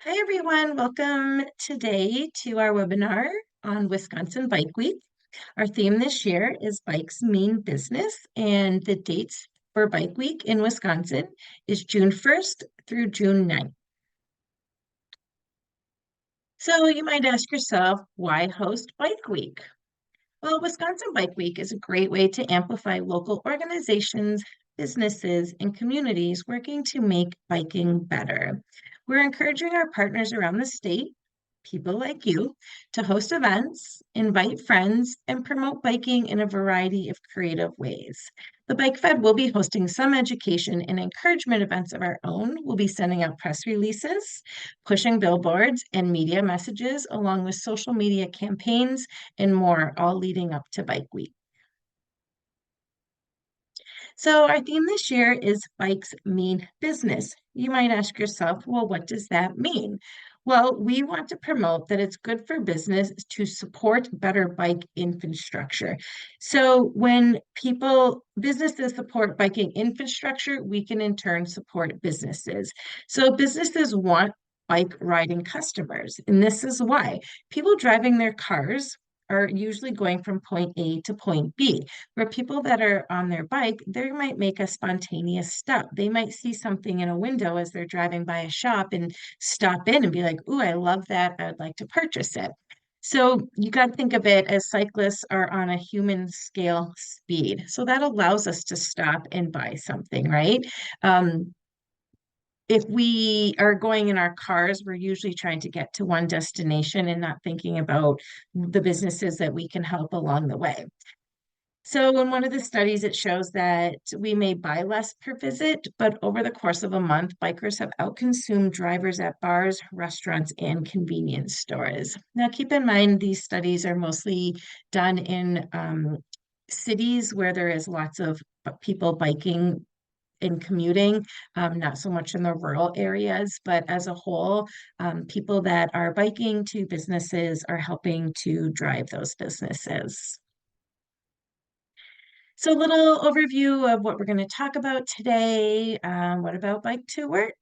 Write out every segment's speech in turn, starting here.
Hi, everyone. Welcome today to our webinar on Wisconsin Bike Week. Our theme this year is Bikes Mean Business, and the dates for Bike Week in Wisconsin is June 1st through June 9th. So you might ask yourself, why host Bike Week? Well, Wisconsin Bike Week is a great way to amplify local organizations, businesses, and communities working to make biking better. We're encouraging our partners around the state, people like you, to host events, invite friends, and promote biking in a variety of creative ways. The Bike Fed will be hosting some education and encouragement events of our own. We'll be sending out press releases, pushing billboards and media messages, along with social media campaigns and more, all leading up to Bike Week. So, our theme this year is Bikes Mean Business. You might ask yourself, well, what does that mean? Well, we want to promote that it's good for business to support better bike infrastructure. So, when businesses support biking infrastructure, we can in turn support businesses. So, businesses want bike riding customers. And this is why people driving their cars are usually going from point A to point B, where people that are on their bike, they might make a spontaneous stop. They might see something in a window as they're driving by a shop and stop in and be like, "Ooh, I love that. I would like to purchase it." So you got to think of it as cyclists are on a human scale speed. So that allows us to stop and buy something, right? Um, if we are going in our cars, we're usually trying to get to one destination and not thinking about the businesses that we can help along the way. So in one of the studies, it shows that we may buy less per visit, but over the course of a month, bikers have outconsumed drivers at bars, restaurants, and convenience stores. Now, keep in mind, these studies are mostly done in cities where there is lots of people biking and commuting, not so much in the rural areas, but as a whole, people that are biking to businesses are helping to drive those businesses. So, a little overview of what we're going to talk about today. What about Bike to Work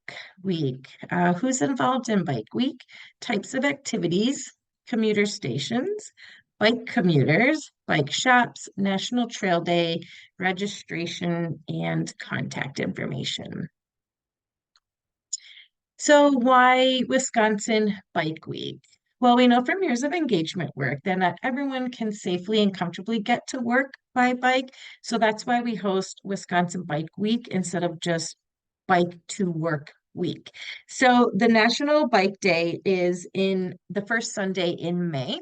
Week? Who's involved in Bike Week? Types of activities, commuter stations, bike commuters, bike shops, National Trail Day, registration, and contact information. So, why Wisconsin Bike Week? Well, we know from years of engagement work that not everyone can safely and comfortably get to work by bike. So that's why we host Wisconsin Bike Week instead of just Bike to Work Week. So the National Bike Day is in the first Sunday in May,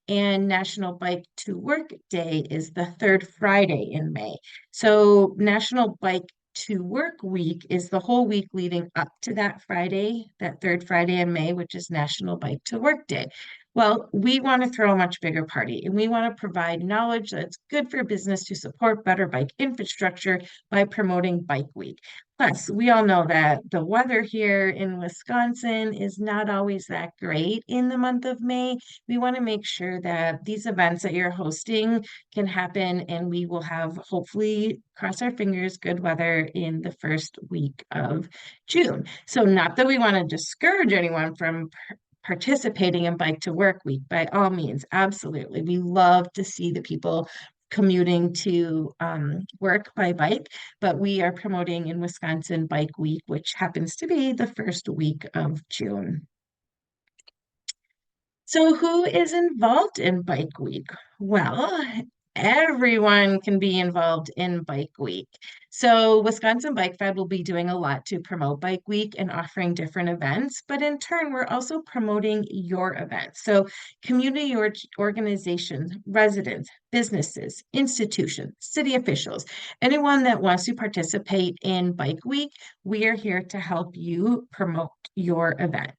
and National Bike to Work Day is the third Friday in May. So National Bike to Work Week is the whole week leading up to that Friday, that third Friday in May, which is National Bike to Work Day. Well, we want to throw a much bigger party and we want to provide knowledge that's good for business to support better bike infrastructure by promoting Bike Week. Plus, we all know that the weather here in Wisconsin is not always that great in the month of May. We want to make sure that these events that you're hosting can happen and we will have, hopefully, cross our fingers, good weather in the first week of June. So not that we want to discourage anyone from participating in Bike to Work Week, by all means, absolutely. We love to see the people commuting to work by bike, but we are promoting in Wisconsin Bike Week, which happens to be the first week of June. So, who is involved in Bike Week? Well, everyone can be involved in Bike Week. So, Wisconsin Bike Fed will be doing a lot to promote Bike Week and offering different events, but in turn, we're also promoting your events. So, community organizations, residents, businesses, institutions, city officials, anyone that wants to participate in Bike Week, we are here to help you promote your event.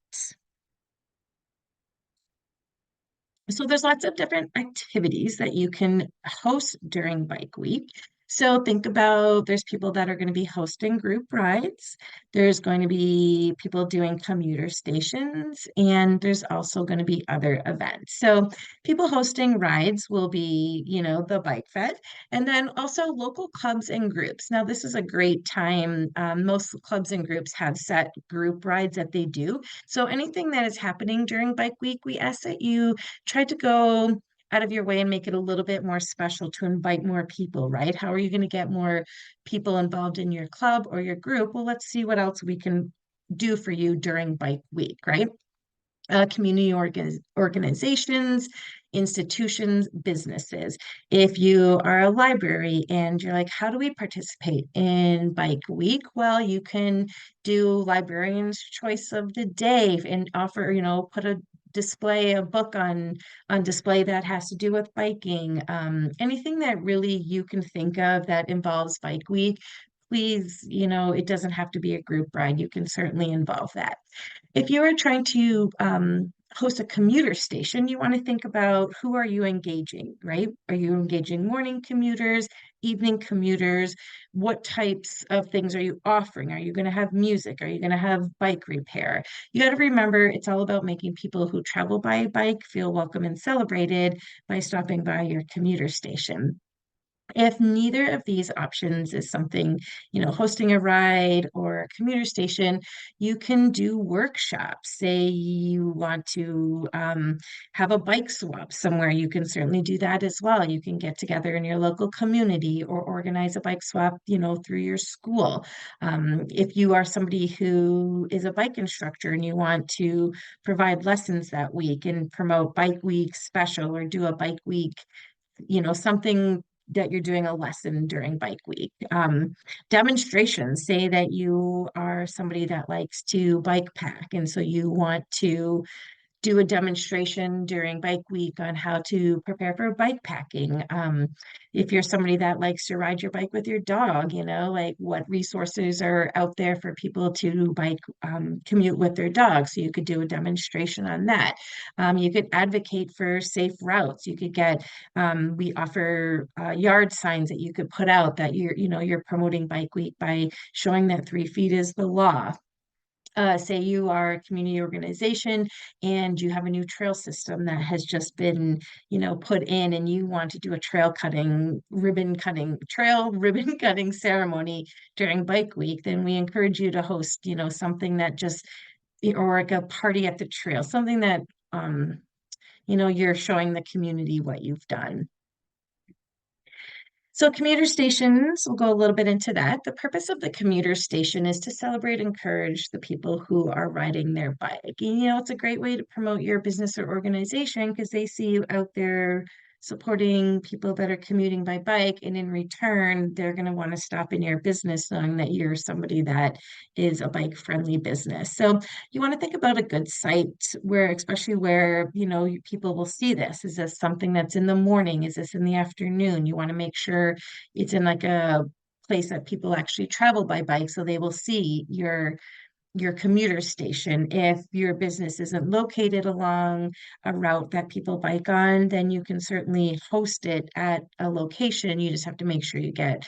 So there's lots of different activities that you can host during Bike Week. So think about there's people that are going to be hosting group rides. There's going to be people doing commuter stations, and there's also going to be other events. So people hosting rides will be, the Bike Fed, and then also local clubs and groups. Now, this is a great time. Most clubs and groups have set group rides that they do. So anything that is happening during Bike Week, we ask that you try to go out of your way and make it a little bit more special to invite more people, right? How are you going to get more people involved in your club or your group? Well, let's see what else we can do for you during Bike Week, right? Community organizations, institutions, businesses. If you are a library and you're like, how do we participate in Bike Week? Well, you can do librarian's choice of the day and offer, put a display a book on display that has to do with biking. Anything that really you can think of that involves Bike Week, please, it doesn't have to be a group ride. You can certainly involve that. If you are trying to host a commuter station, you want to think about who are you engaging, right? Are you engaging morning commuters, evening commuters? What types of things are you offering? Are you going to have music? Are you going to have bike repair? You got to remember it's all about making people who travel by bike feel welcome and celebrated by stopping by your commuter station. If neither of these options is something, hosting a ride or a commuter station, you can do workshops. Say you want to have a bike swap somewhere, you can certainly do that as well. You can get together in your local community or organize a bike swap, through your school. If you are somebody who is a bike instructor and you want to provide lessons that week and promote Bike Week special or do a Bike Week, something that you're doing a lesson during Bike Week. Demonstrations, say that you are somebody that likes to bike pack, and so you want to do a demonstration during Bike Week on how to prepare for bike packing. If you're somebody that likes to ride your bike with your dog, like what resources are out there for people to bike commute with their dog. So you could do a demonstration on that. You could advocate for safe routes. You could get, we offer yard signs that you could put out that you're promoting Bike Week by showing that 3 feet is the law. Say you are a community organization and you have a new trail system that has just been, put in, and you want to do a trail ribbon cutting ceremony during Bike Week, then we encourage you to host, something that just, or like a party at the trail, something that, you're showing the community what you've done. So commuter stations, we'll go a little bit into that. The purpose of the commuter station is to celebrate and encourage the people who are riding their bike. And, it's a great way to promote your business or organization because they see you out there supporting people that are commuting by bike. And in return, they're going to want to stop in your business knowing that you're somebody that is a bike friendly business. So you want to think about a good site where, especially where, people will see this. Is this something that's in the morning? Is this in the afternoon? You want to make sure it's in like a place that people actually travel by bike so they will see your commuter station. If your business isn't located along a route that people bike on, then you can certainly host it at a location. You just have to make sure you get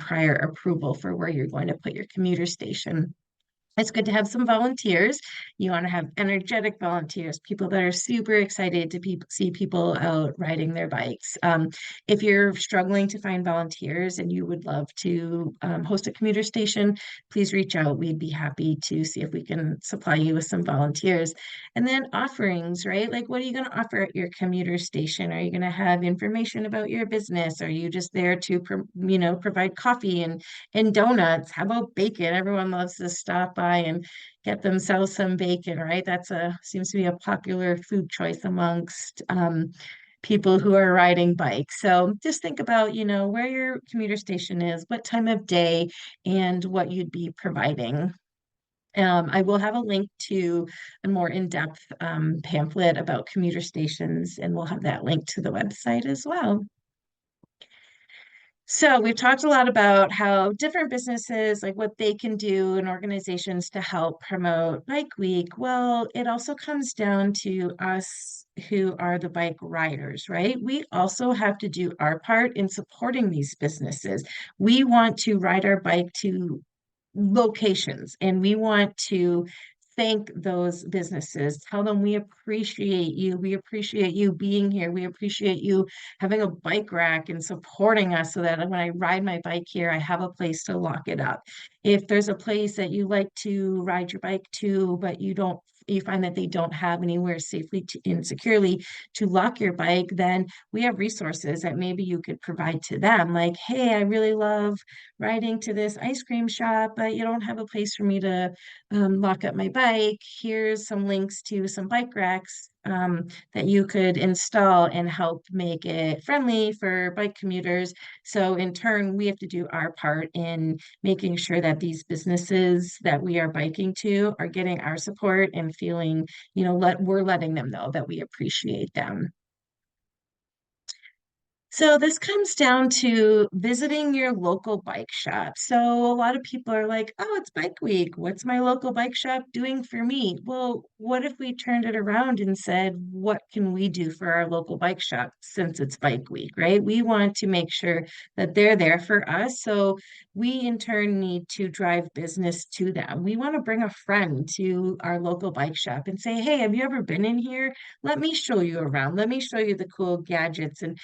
prior approval for where you're going to put your commuter station. It's good to have some volunteers. You want to have energetic volunteers, people that are super excited to see people out riding their bikes. If you're struggling to find volunteers and you would love to host a commuter station, please reach out. We'd be happy to see if we can supply you with some volunteers. And then offerings, right? Like, what are you going to offer at your commuter station? Are you going to have information about your business? Are you just there to, provide coffee and donuts? How about bacon? Everyone loves to stop by and get themselves some bacon, right? That's seems to be a popular food choice amongst people who are riding bikes. So just think about, where your commuter station is, what time of day, and what you'd be providing. I will have a link to a more in-depth pamphlet about commuter stations, and we'll have that link to the website as well. So we've talked a lot about how different businesses, like what they can do and organizations to help promote Bike Week. Well, it also comes down to us who are the bike riders, right? We also have to do our part in supporting these businesses. We want to ride our bike to locations and we want to thank those businesses, tell them we appreciate you being here, we appreciate you having a bike rack and supporting us so that when I ride my bike here I have a place to lock it up. If there's a place that you like to ride your bike to but you find that they don't have anywhere safely and securely to lock your bike, then we have resources that maybe you could provide to them, like, hey, I really love riding to this ice cream shop, but you don't have a place for me to lock up my bike. Here's some links to some bike racks that you could install and help make it friendly for bike commuters. So in turn, we have to do our part in making sure that these businesses that we are biking to are getting our support and feeling, we're letting them know that we appreciate them. So this comes down to visiting your local bike shop. So a lot of people are like, "Oh, it's Bike Week. What's my local bike shop doing for me?" Well, what if we turned it around and said, "What can we do for our local bike shop since it's Bike Week?" Right? We want to make sure that they're there for us. So we in turn need to drive business to them. We want to bring a friend to our local bike shop and say, "Hey, have you ever been in here? Let me show you around. Let me show you the cool gadgets and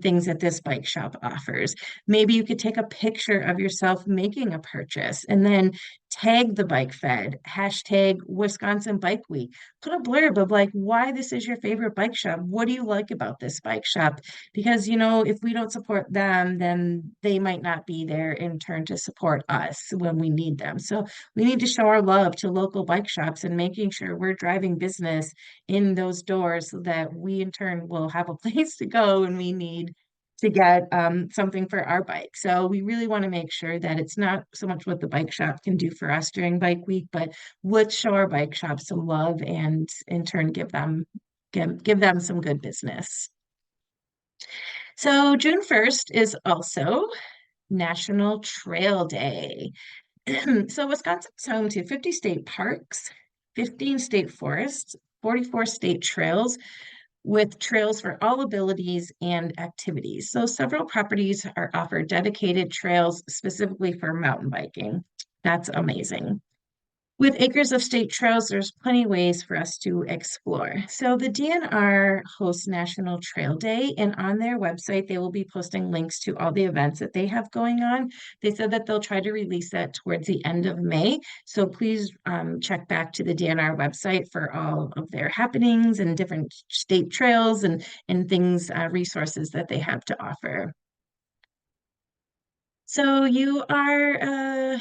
things that this bike shop offers." Maybe you could take a picture of yourself making a purchase and then tag the bike fed, hashtag Wisconsin Bike Week. Put a blurb of like why this is your favorite bike shop. What do you like about this bike shop? Because, if we don't support them, then they might not be there in turn to support us when we need them. So we need to show our love to local bike shops and making sure we're driving business in those doors so that we in turn will have a place to go when we need to get something for our bike. So we really want to make sure that it's not so much what the bike shop can do for us during Bike Week, but let's show our bike shop some love and in turn give them some good business. So June 1st is also National Trail Day. So Wisconsin is home to 50 state parks, 15 state forests, 44 state trails, with trails for all abilities and activities. So several properties are offered dedicated trails specifically for mountain biking. That's amazing. With acres of state trails, there's plenty of ways for us to explore. So the DNR hosts National Trail Day, and on their website, they will be posting links to all the events that they have going on. They said that they'll try to release that towards the end of May. So please check back to the DNR website for all of their happenings and different state trails and things, resources that they have to offer. So you are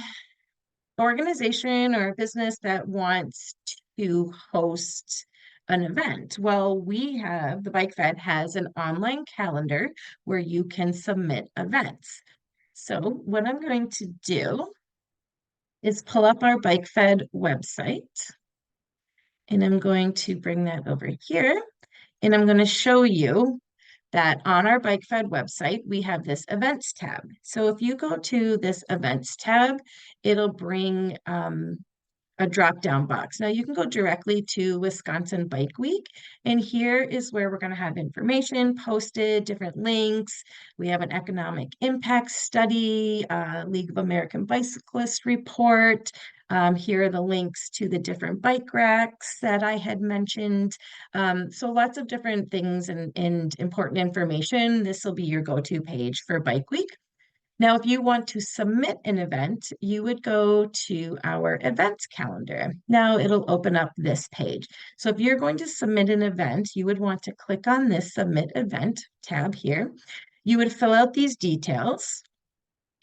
organization or a business that wants to host an event. Well, the Bike Fed has an online calendar where you can submit events. So what I'm going to do is pull up our Bike Fed website and I'm going to bring that over here and I'm going to show you that on our Bike Fed website, we have this events tab. So if you go to this events tab, it'll bring a drop down box. Now you can go directly to Wisconsin Bike Week, and here is where we're going to have information posted, different links. We have an economic impact study, League of American Bicyclists report. Here are the links to the different bike racks that I had mentioned. So lots of different things and important information. This will be your go-to page for Bike Week. Now, if you want to submit an event, you would go to our events calendar. Now it'll open up this page. So if you're going to submit an event, you would want to click on this Submit Event tab here. You would fill out these details.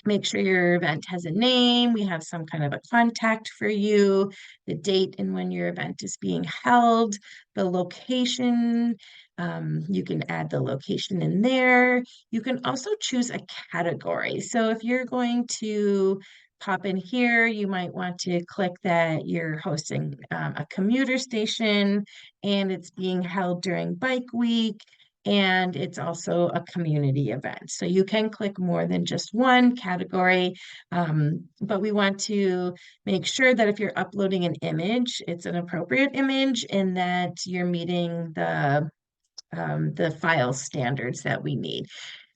Make sure your event has a name. We have some kind of a contact for you, the date and when your event is being held, the location. You can add the location in there. You can also choose a category. So if you're going to pop in here, you might want to click that you're hosting a commuter station and it's being held during Bike Week and it's also a community event. So you can click more than just one category, but we want to make sure that if you're uploading an image, it's an appropriate image and that you're meeting the file standards that we need.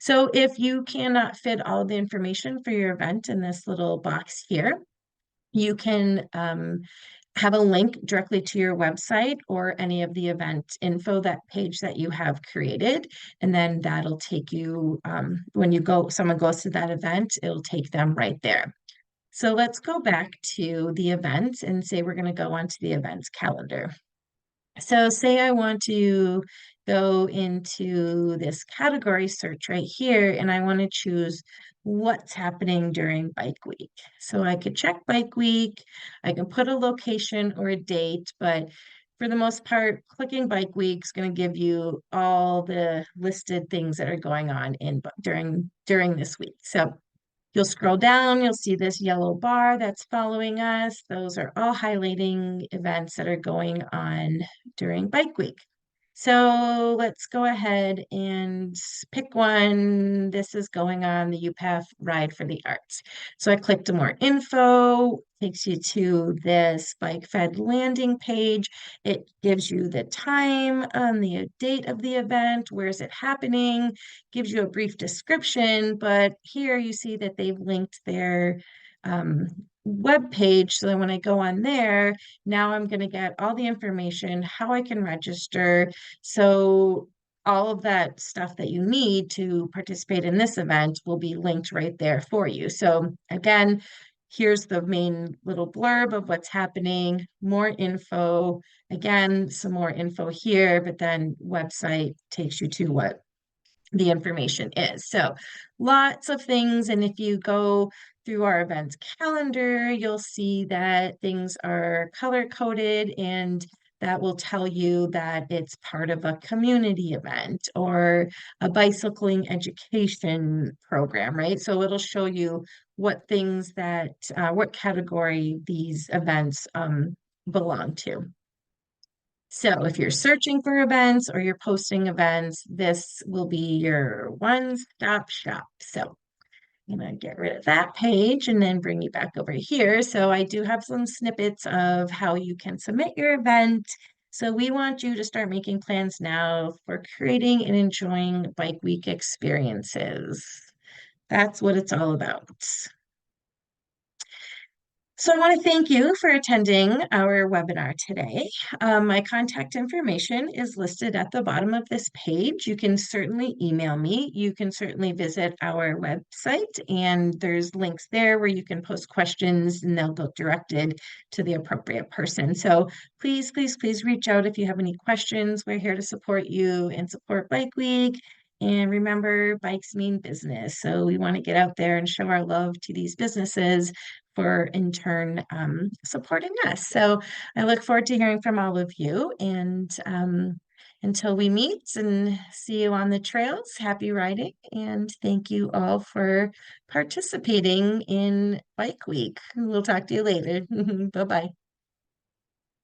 So if you cannot fit all the information for your event in this little box here, you can have a link directly to your website or any of the event info, that page that you have created. And then that'll take you, when someone goes to that event, it'll take them right there. So let's go back to the event and say we're going to go onto the events calendar. So say I want to go into this category search right here, and I want to choose what's happening during Bike Week. So I could check Bike Week, I can put a location or a date, but for the most part, clicking Bike Week is going to give you all the listed things that are going on during this week. So you'll scroll down, you'll see this yellow bar that's following us. Those are all highlighting events that are going on during Bike Week. So let's go ahead and pick one. This is going on the UPath Ride for the Arts. So I clicked more info, takes you to this Bike Fed landing page. It gives you the time, the date of the event, where is it happening, gives you a brief description, but here you see that they've linked their web page. So then when I go on there, now I'm going to get all the information, how I can register. So all of that stuff that you need to participate in this event will be linked right there for you. So again, here's the main little blurb of what's happening, more info, again, some more info here, but then website takes you to what the information is. So lots of things. And if you go through our events calendar, you'll see that things are color coded, and that will tell you that it's part of a community event or a bicycling education program, right? So it'll show you what things what category these events belong to. So if you're searching for events or you're posting events, this will be your one-stop shop. So I'm going to get rid of that page and then bring you back over here. So I do have some snippets of how you can submit your event. So we want you to start making plans now for creating and enjoying Bike Week experiences. That's what it's all about. So I want to thank you for attending our webinar today. My contact information is listed at the bottom of this page. You can certainly email me. You can certainly visit our website, and there's links there where you can post questions and they'll go directed to the appropriate person. So please, please, please reach out if you have any questions. We're here to support you and support Bike Week. And remember, bikes mean business. So we want to get out there and show our love to these businesses for in turn supporting us. So I look forward to hearing from all of you. And until we meet and see you on the trails, happy riding. And thank you all for participating in Bike Week. We'll talk to you later. Bye-bye.